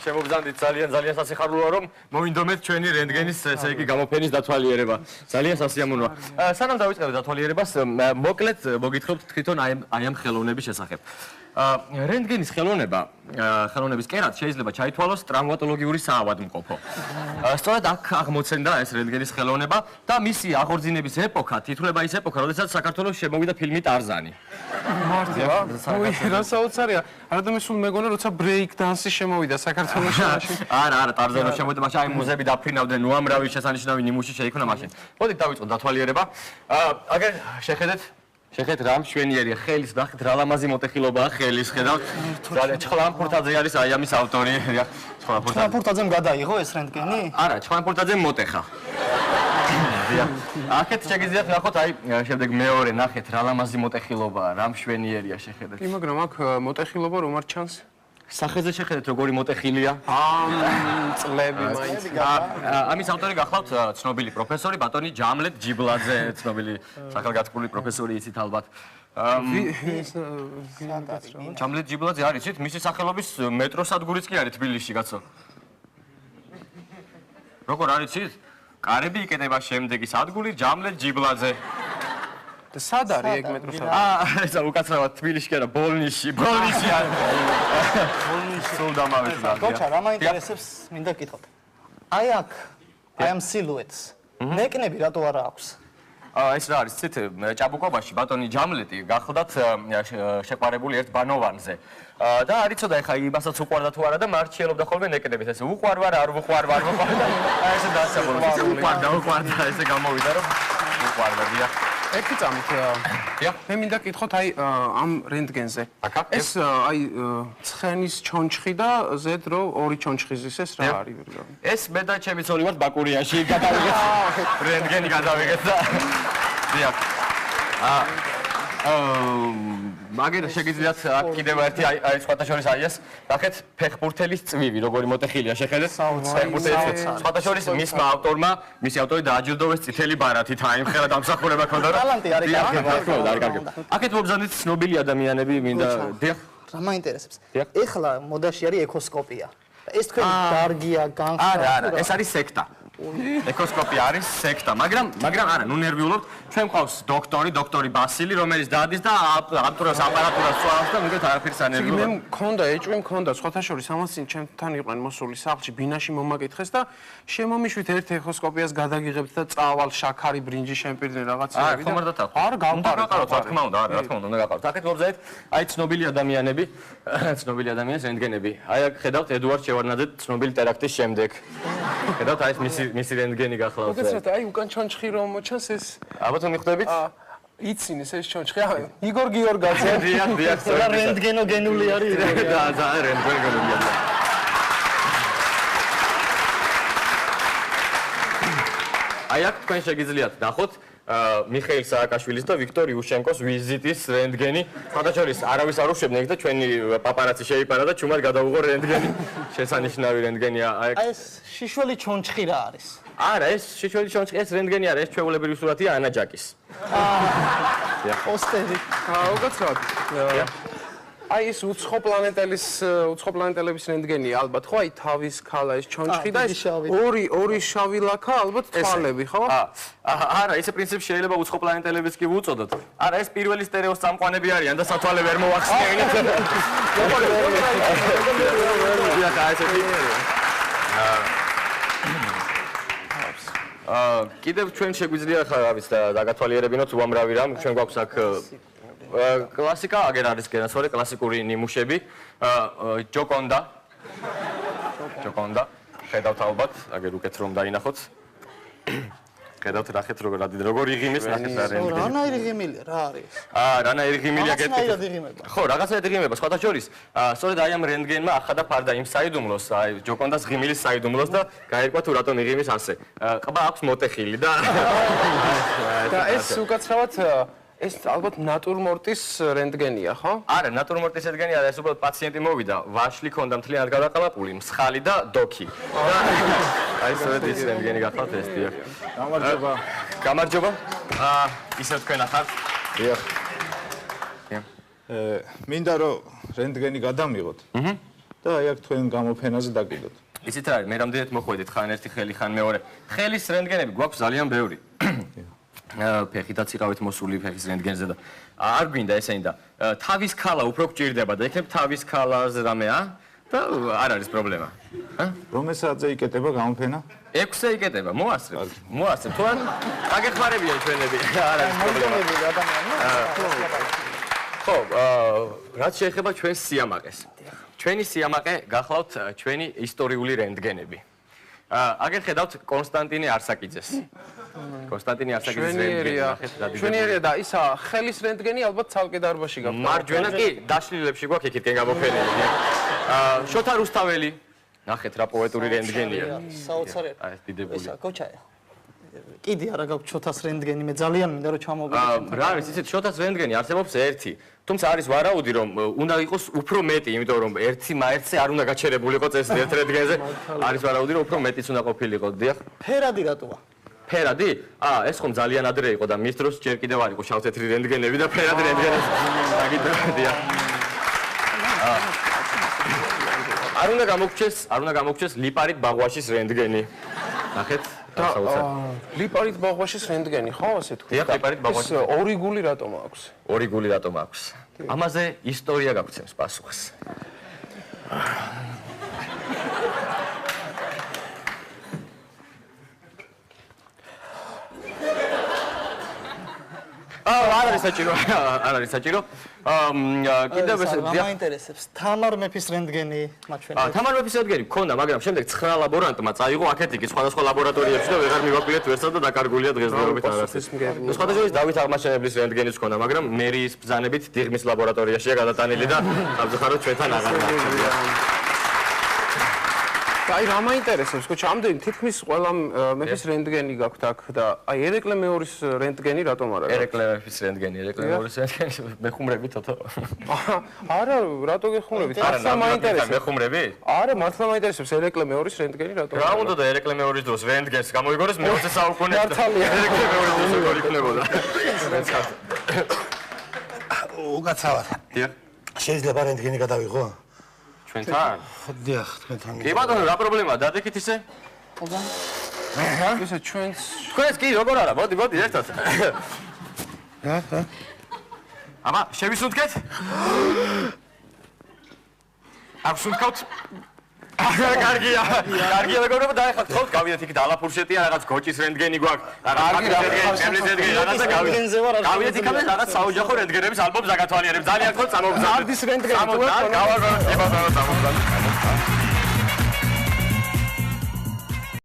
შემოგზავნით ძალიან სასიხარულოა რომ მოვინდომეთ ჩვენი რენტგენის ესე იგი გამოფენის დათვალიერება. ძალიან სასიამოვნოა. სანამ დავიწყებთ დათვალიერებას, მოკლედ მოგითხრობთ თვითონ აი ამ ხელოვნების შესახებ. რენტგენის ხელოვნების კერად შეიძლება ჩაითვალოს ტრავმატოლოგიური საავადმყოფო. სწორედ აქ აღმოცენდა ეს რენტგენის ხელოვნება და მისი აღორძინების ეპოქა თითქოს ის ეპოქა, როდესაც საქართველოს შემოვიდა ფილმი ტარზანი. მართლა? რა საოცარია. არადამე სულ მეგონა როცა ბრეიკ დანსი შემოვიდა საქართველოში მაშინ. არა, ტარზანი შემოვიდა მაშინ აი მუზეები დაფრინავდნენ, უამრავი შესანიშნავი ნიმუში შეიქმნა მაშინ. მოდით დავიწყოთ დათვალიერება. აგერ შეხედეთ რა მშვენიერია ხელის ნახეთ რა ლამაზი მოტეხილობაა ხელის ხედავთ ძალიან ჩხლანფურთაძე არის აი ამის ავტორი ჩხლანფურთაძემ გადაიღო ეს რენტგენი? არა ჩხლანფურთაძემ მოტეხა აქეთ შეგიძლიათ ნახოთ აი შემდეგ მეორე ნახეთ რა ლამაზი მოტეხილობაა რა მშვენიერია შეხედეთ კი მაგრამ აქ მოტეხილობა რომ არ ჩანს სახეზე შეხედეთ როგორი მოტეხილია წლები მაინც ამის ავტორი გახლავთ ცნობილი პროფესორი ბატონი ჯამლეთ ჯიბლაძე ცნობილი სახელგანთქმული პროფესორი იცით ალბათ ჯამლეთ ჯიბლაძე არის იცით მისი სახელობის მეტროსადგურიც კი არის თბილისში კაცო როგორ არის იცით კარები იკეტება შემდეგი სადგური ჯამლეთ ჯიბლაძე და სად არის ეგ მეტროსადგური? ესა უკაცრავად თბილისში კი არა ბოლნისში არის ბოლნისში სულ დამავიწყდა გოჩა რა მაინტერესებს მინდა გითხოთ აი აქ აი ამ სილუეტს ნეკნები რატო არა აქვს ეს რა არის ცით ჭაბუკობაში ბატონი ჯამლეტი გახლდათ შეყვარებული ერთ ბანოვანზე და არ იცოდა ეხა იმასაც უყვარდა თუ არა და მარჩიელობდა ხოლმე ნეკნების ესე უყვარვარ არ უყვარვარ აი ესე დასაბოლოო უყვარდა ესე გამოვიდა რომ უყვარდა დიახ ერთი წამით მე მინდა გითხოთ აი ამ რენტგენზე ეს აი ცხენის ჩონჩხი და ზედ რო ორი ჩონჩხი ზის ეს რა არის ეს მე და ჩემი ცოლი ვართ ბაკურიაში გადავიღეთ რენტგენი გადავიღეთ და დიახ მაგერ შეგიძლიათ აქ კიდევ ერთი აი სხვათა შორის აი ეს ნახეთ ფეხბურთელის წვივი როგორი მოტეხილია შეხედეთ ფეხბურთელის სხვათა შორის მისმა ავტორმა მისი ავტორი დააჯილდოვეს წითელი ბარათით აი მხელა დამსახურება ქონდა რომ ტალანტი არის კარგი აქეთ მობრძანეთ ცნობილი ადამიანები მინდა დიახ რა მაინტერესებს ეხლა მოდაში არის ეკოსკოპია ეს თქვენი დარგია განხრა არა ეს არის სექტა ეკოსკოპია არის სექტა მაგრამ არა ნუ ნერვიულობთ ჩვენ მყავს დოქტორი ბასილი რომელიც დაადის და აპარატურას სწავლობს და მიგეთ არაფერს ანერვიულობ მე მქონდა ეჭვი მქონდა სხვათა შორის ამას წინ ჩემთან იყვნენ მოსული სახლში ბინაში მომაკითხეს და შემომიშვით ერთ ეკოსკოპიას გადაგიღებთ და წავალ შაქარი ბრინჯი შემპირდნენ რაღაცები და არ გამყარეთ რა თქმა უნდა უნდა გაყაროთ აქეთ მობრძანეთ აი ცნობილი ადამიანები რენტგენები აი აქ ხედავთ ედუარდ შევარდნაძე ცნობილი ტერაქტის შემდეგ ხედავთ აი მისი რენტგენი გახლავთ. მოგეცეთ, აი უკან ჩონჩხი რომ მოჩანს ეს. ალბათ მიხვდებით? იცინეს ეს ჩონჩხი. იგორ გიორგაძე. დიახ. რა რენტგენოგენული არის? და რენტგენოგენული არის. აი აქ თქვენ შეგიძლიათ ნახოთ მიხეილ სააკაშვილის და ვიქტორ იუშენკოს ვიზიტის რენტგენი. სხვადასხვა არავის არ უშვებდნენ და ჩვენი პაპარაცი შეიპარა და ჩუმად გადაუღო რენტგენი. შესანიშნავი რენტგენია. აი ეს შიშველი ჩონჩხი რა არის? არა, ეს შიშველი ჩონჩხი ეს რენტგენი არა, ეს ჩვეულებრივი სურათია ანა ჯაკის. პოსტერი. უკაცრავად. აი ეს უცხო პლანეტელების რენტგენია ალბათ ხო? აი თავის ქალა ეს ჩონჩხი და ორი შავი ლაქა ალბათ თვალები ხო? არა, ესე პრინციპში შეიძლება უცხო პლანეტელებიც კი ვუწოდოთ. არა, ეს პირველი სტერეოს წამყვანები არიან და სათვალე ვერ მოახსნევინეთ. კიდევ ჩვენ შეგვიძლია ხა რა ვიცი დაგათვალიერებინოთ უამრავი რამ ჩვენ გვაქვს აქ კლასიკა აგერ არის გენასორი კლასიკური ნიმუშები ჯოკონდა ხედავთ ალბათ აგერ უკეთ რომ დაინახოთ ხედავთ ნახეთ როგორ იღიმეს ნახეთ რა რენტგენი რანაირი ღიმილია რა არის რანაირი ღიმილია რაღაცნაირად იღიმება ხო რაღაცნაირად იღიმება სხვათა შორის სწორედ აი ამ რენტგენმა ახადა ფარდა იმ საიდუმლოს აი ჯოკონდას ღიმილის საიდუმლოს და გაერკვა თუ რატომ იღიმის ასე ყბა აქვს მოტეხილი და ეს უკაცრავად ეს ალბათ ნატურმორტის რენტგენია, ხო? არა, ნატურმორტის რენტგენი არა, ეს უბრალოდ პაციენტი მოვიდა, ვაშლი ქონდა მთლიანად გადაყალაპული, მსხალი და დოქი. აი სწორედ ის რენტგენი გახლავთ ეს დიახ. გამარჯობა. ისევ თქვენ ახართ? დიახ. მინდა რომ რენტგენი გადამიღოთ. და აი აქ თქვენ გამოფენაზე დაგიდოთ. იცით რა არის, მე რამდენად მოხვედით, ხან ერთი ხელი, ხან მეორე. ხელის რენტგენები გვაქვს ძალიან ბევრი. ფეხითაც იყავით მოსული ფეხის რენტგენზე და არ გვინდა ესენი და თავის ქალა უფრო გჭირდება და იქნებ თავის ქალაზე რამეა და არ არის პრობლემა. რომელ საათზე იკეტება გამოფენა? 6-ზე იკეტება, მოასწრებ. მოასწრებ. თუ არ აგეხმარებიან ჩვენები, არ არის პრობლემა. ხო, რაც შეეხება ჩვენს სიამაყეს. ჩვენი სიამაყე გახლავთ ჩვენი ისტორიული რენტგენები. აგერ ხედავთ კონსტანტინე არსაკიძეს. კონსტანტინე არსაკიძეს რენტგენი. ჩვენიერია და ისა ხელის რენტგენი ალბათ ცალკე დარბაზში გაქვს. მარჯვენა კი დაშლილებში გვაქვს იქითკენ გამოფენილი. შოთა რუსთაველი. ნახეთ რა პოეტური რენტგენია. საოცარი. აი ეს დიდებული. ესა კოჩაია. კიდე არა გაქვს ჩოთას რენტგენი, მე ძალიან მინდა რომ ჩამოვიდე. რა არის იცით შოთას რენტგენი არსებობს ერთი. თუმცა არის ვარაუდი რომ უნდა იყოს უფრო მეტი, იმიტომ რომ ერთი მაერთზე არ უნდა გაჩერებულიყო წესი ერთ რენტგენზე. არის ვარაუდი რომ უფრო მეტიც უნდა ყოფილიყო. დიახ. ფერადი რატოა? ფერადი? ეს ხომ ძალიან ადრე იყო და მის დროს ჯერ კიდევ არ იყო შავ-თეთრი რენტგენები და ფერადი რენტგენები. დაგიდროებია. არ უნდა გამოგჩეს ლიპარიტ ბაღვაშის რენტგენი. ნახეთ, ლიპარიტ ბაღვაშის რენტგენი, ხო, ასე თქვი? დიახ, ლიპარიტ ბაღვაშის. ორი გული რატომ აქვს? ორი გული რატომ აქვს? ამაზე ისტორია გაგვცემს პასუხს. არ არის საჭირო, არ არის საჭირო. კიდევ ეს მაინტერესებს თამარ მეფის რენტგენი მაჩვენე. თამარ მეფის რენტგენი მქონდა, მაგრამ შემდეგ 9 ლაბორანტმა წაიღო აქეთ იგი სხვადასხვა ლაბორატორიებში და ვეღარ მივაკვლიეთ ვერცად და დაკარგულია დღესდღეობით არასდროს. სხვადასხვა დავით აღმაშენებლის რენტგენიც მქონდა, მაგრამ მერიის ბრძანებით დიღმის ლაბორატორიაშია გადატანილი და სამწუხაროდ ჩვენთან აღარ დარჩა. აი რა მაინტერესებს, ხო, ამდენი თითქმის ყველა მეფის რენტგენი გაქვთ აქ და აი ერეკლე მეორის რენტგენი რატომ არ აქვს? ერეკლე მეფის რენტგენი, ერეკლე მეორის რენტგენი მეხუმრებით თოთო. არა, რატო გეხმურებით? მართლა მაინტერესებს. მეხუმრებით? არა, მართლა მაინტერესებს ერეკლე მეორის რენტგენი რატომ? რა უნდა და ერეკლე მეორის დროს რენტგენს გამოიგონოს მე-20 საუკუნეში. მართალია. ერეკლე მეორის დროს როგორ იქნებოდა? უკაცრავად. დიახ. შეიძლება რენტგენი გადავიღო? ჩვენთან? დიახ, თქვენთან. კი ბატონო, რა პრობლემაა? დადექით ისე? ესე ჩვენს თქვენს კი როგორ არა? მოდი ერთად. აბა, შევისუნთქეთ? არ ვსუნთქავთ? კარგია მეგობრებო, დაეხავთ ხოლმე გავიდეთ იქით ალაფურშეტია, რაღაც გოჭის რენტგენი გვაქვს, რაღაც რენტგენი, რაღაცა გავიდეთ იქამდე რაღაც საოჯახო რენტგენების ალბომს დაგათვალიერებ. ძალიან გქონდ წამოგზავნეთ. არდის რენტგენი. გავაგონოთ, კი ბატონო, წამოგზავნეთ.